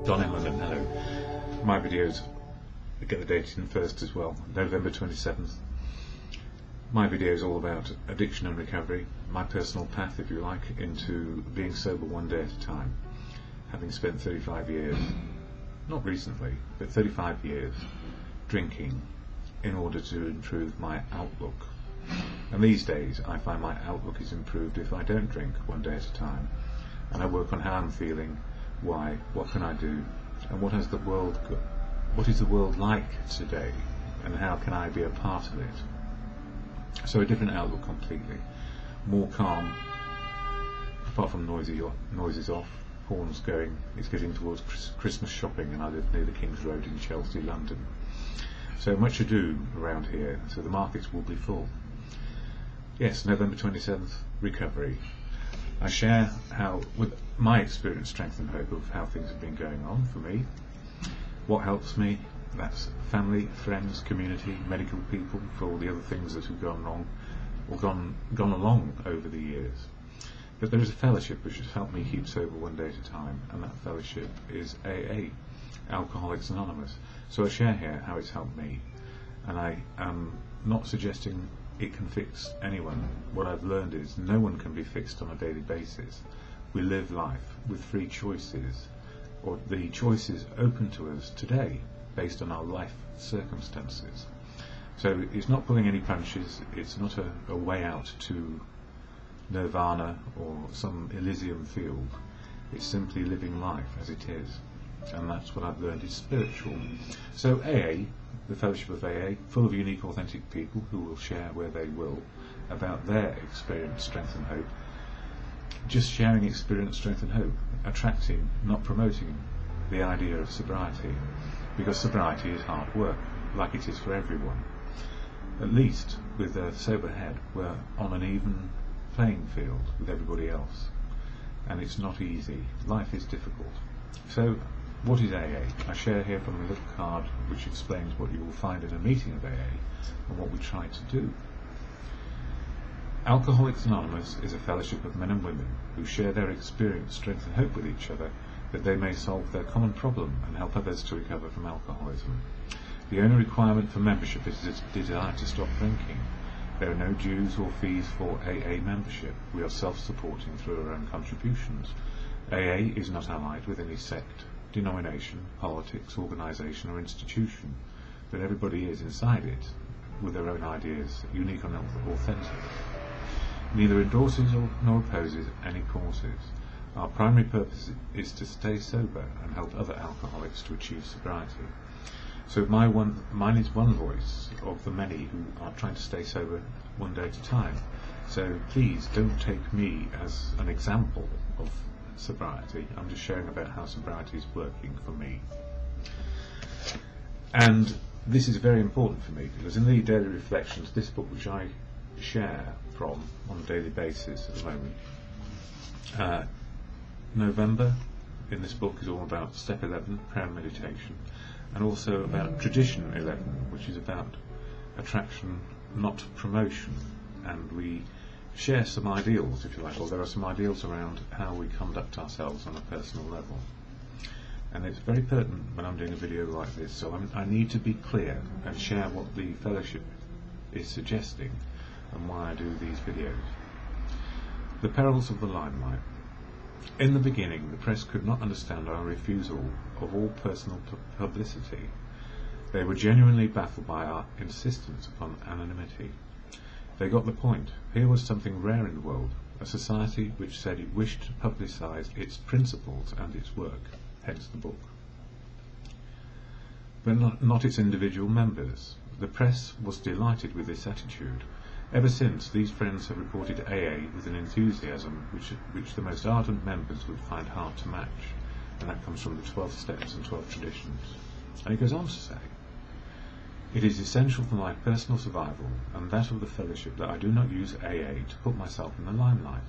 Don in London, hello. My videos, I get the date in first as well, November 27th. My video is all about addiction and recovery, my personal path, if you like, into being sober one day at a time. Having spent 35 years, not recently, but 35 years, drinking in order to improve my outlook. And these days I find my outlook is improved if I don't drink one day at a time. And I work on how I'm feeling, why, what can I do, and what is the world like today, and how can I be a part of it. So a different outlook completely. More calm, apart from noises off, horns going. It's getting towards Christmas shopping, and I live near the King's Road in Chelsea, London. So much ado around here, so the markets will be full. Yes, November 27th, recovery. I share how, with my experience, strength and hope of how things have been going on for me. What helps me, that's family, friends, community, medical people, for all the other things that have gone wrong or gone along over the years. But there is a fellowship which has helped me keep sober one day at a time, and that fellowship is AA, Alcoholics Anonymous. So I share here how it's helped me, and I am not suggesting it can fix anyone. What I've learned is no one can be fixed on a daily basis. We live life with free choices, or the choices open to us today based on our life circumstances. So it's not pulling any punches, it's not a way out to nirvana or some Elysium field. It's simply living life as it is, and that's what I've learned is spiritual. So AA, the Fellowship of AA, full of unique, authentic people who will share where they will about their experience, strength and hope. Just sharing experience, strength and hope, attracting, not promoting the idea of sobriety, because sobriety is hard work, like it is for everyone. At least with a sober head, we're on an even playing field with everybody else, and it's not easy. Life is difficult. So what is AA? I share here from a little card which explains what you will find in a meeting of AA and what we try to do. Alcoholics Anonymous is a fellowship of men and women who share their experience, strength and hope with each other, that they may solve their common problem and help others to recover from alcoholism. The only requirement for membership is the desire to stop drinking. There are no dues or fees for AA membership. We are self-supporting through our own contributions. AA is not allied with any sect, denomination, politics, organisation or institution, but everybody is inside it with their own ideas, unique and authentic. Neither endorses nor opposes any causes. Our primary purpose is to stay sober and help other alcoholics to achieve sobriety. So mine is one voice of the many who are trying to stay sober one day at a time. So please don't take me as an example of sobriety. I'm just sharing about how sobriety is working for me. And this is very important for me, because in the daily reflections, this book which I share from on a daily basis at the moment, November in this book is all about step 11, prayer and meditation, and also about tradition 11, which is about attraction, not promotion. And we share some ideals, if you like, or there are some ideals around how we conduct ourselves on a personal level. And it's very pertinent when I'm doing a video like this, so I need to be clear and share what the fellowship is suggesting and why I do these videos. The perils of the limelight. In the beginning, the press could not understand our refusal of all personal publicity. They were genuinely baffled by our insistence upon anonymity. They got the point. Here was something rare in the world, a society which said it wished to publicise its principles and its work, hence the book, but not its individual members. The press was delighted with this attitude. Ever since, these friends have reported AA with an enthusiasm which the most ardent members would find hard to match, and that comes from the 12 steps and 12 traditions. And he goes on to say, it is essential for my personal survival and that of the fellowship that I do not use AA to put myself in the limelight.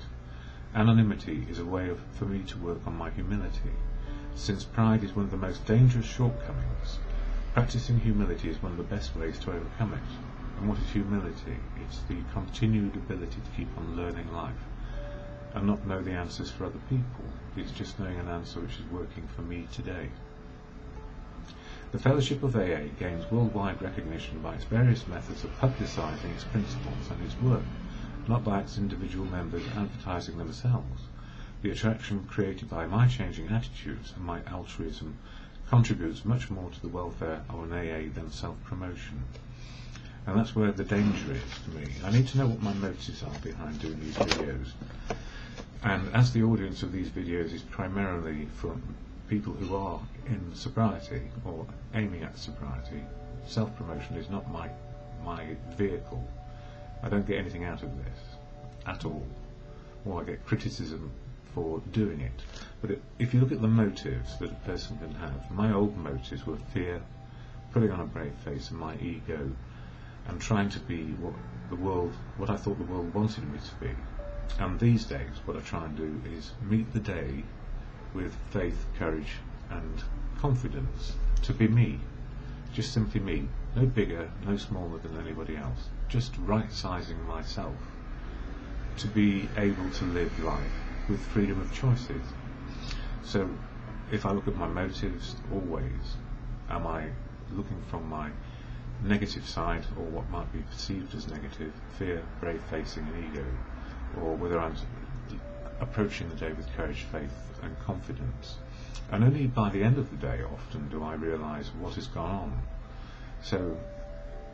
Anonymity is a way for me to work on my humility. Since pride is one of the most dangerous shortcomings, practicing humility is one of the best ways to overcome it. And what is humility? It's the continued ability to keep on learning life and not know the answers for other people. It's just knowing an answer which is working for me today. The Fellowship of AA gains worldwide recognition by its various methods of publicising its principles and its work, not by its individual members advertising themselves. The attraction created by my changing attitudes and my altruism contributes much more to the welfare of an AA than self-promotion. And that's where the danger is for me. I need to know what my motives are behind doing these videos. And as the audience of these videos is primarily from people who are in sobriety or aiming at sobriety, self-promotion is not my vehicle. I don't get anything out of this at all. Or I get criticism for doing it. But what if you look at the motives that a person can have, my old motives were fear, putting on a brave face, and my ego, and trying to be what I thought the world wanted me to be. And these days, what I try and do is meet the day with faith, courage, and confidence to be me, just simply me, no bigger, no smaller than anybody else, just right-sizing myself to be able to live life with freedom of choices. So if I look at my motives, always am I looking from my negative side, or what might be perceived as negative, fear, brave facing, and ego, or whether I'm approaching the day with courage, faith, and confidence. And only by the end of the day often do I realise what has gone on. So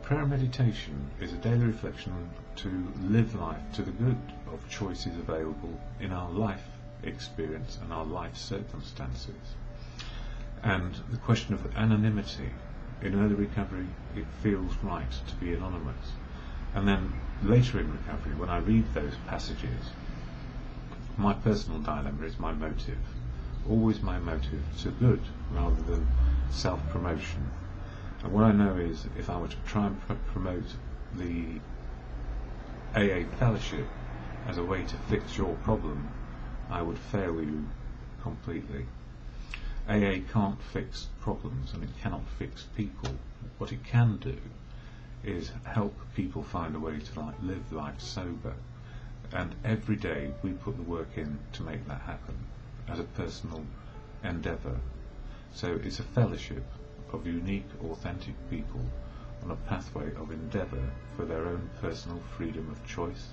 prayer meditation is a daily reflection to live life to the good of choices available in our life experience and our life circumstances. And the question of anonymity. In early recovery, it feels right to be anonymous. And then later in recovery, when I read those passages, my personal dilemma is my motive. Always my motive to good rather than self-promotion. And what I know is, if I were to try and promote the AA fellowship as a way to fix your problem, I would fail you completely. AA can't fix problems, and it cannot fix people. What it can do is help people find a way to live life sober, and every day we put the work in to make that happen as a personal endeavour. So it's a fellowship of unique, authentic people on a pathway of endeavour for their own personal freedom of choice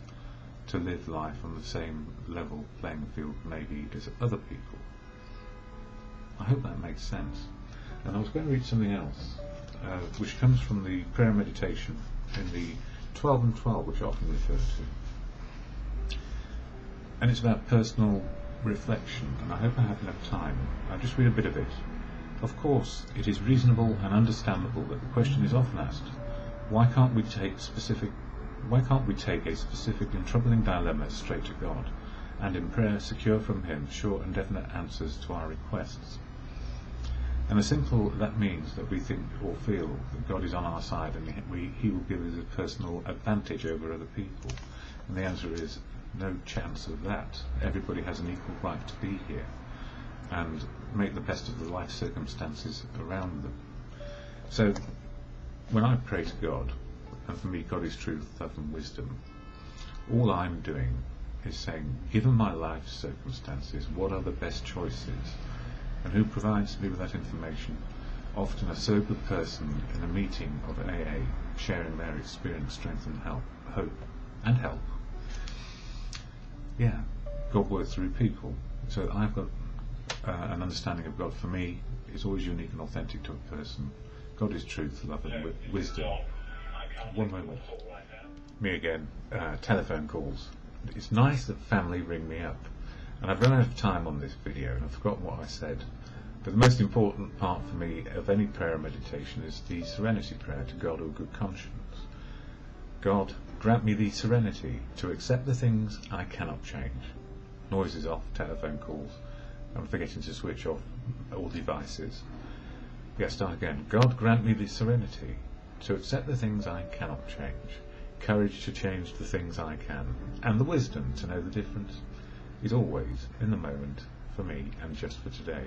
to live life on the same level playing field maybe as other people. I hope that makes sense. And I was going to read something else, which comes from the prayer meditation in the 12 and 12, which I often refer to. And it's about personal reflection, and I hope I have enough time. I'll just read a bit of it. Of course, it is reasonable and understandable that the question is often asked, why can't we take a specific and troubling dilemma straight to God, and in prayer secure from Him short and definite answers to our requests? And as simple that means that we think or feel that God is on our side and He will give us a personal advantage over other people. And the answer is no chance of that. Everybody has an equal right to be here and make the best of the life circumstances around them. So when I pray to God, and for me God is truth, love and wisdom, all I'm doing is saying, given my life circumstances, what are the best choices? And who provides me with that information? Often a sober person in a meeting of AA, sharing their experience, strength and hope and help. Yeah, God works through people. So I've got an understanding of God for me is always unique and authentic to a person. God is truth, love and wisdom. One moment. Me again. Telephone calls. It's nice that family ring me up. And I've run out of time on this video and I've forgotten what I said. But the most important part for me of any prayer and meditation is the serenity prayer to God of good conscience. God, grant me the serenity to accept the things I cannot change. Noises off, telephone calls. I'm forgetting to switch off all devices. Yeah, start again. God, grant me the serenity to accept the things I cannot change. Courage to change the things I can. And the wisdom to know the difference is always in the moment for me and just for today.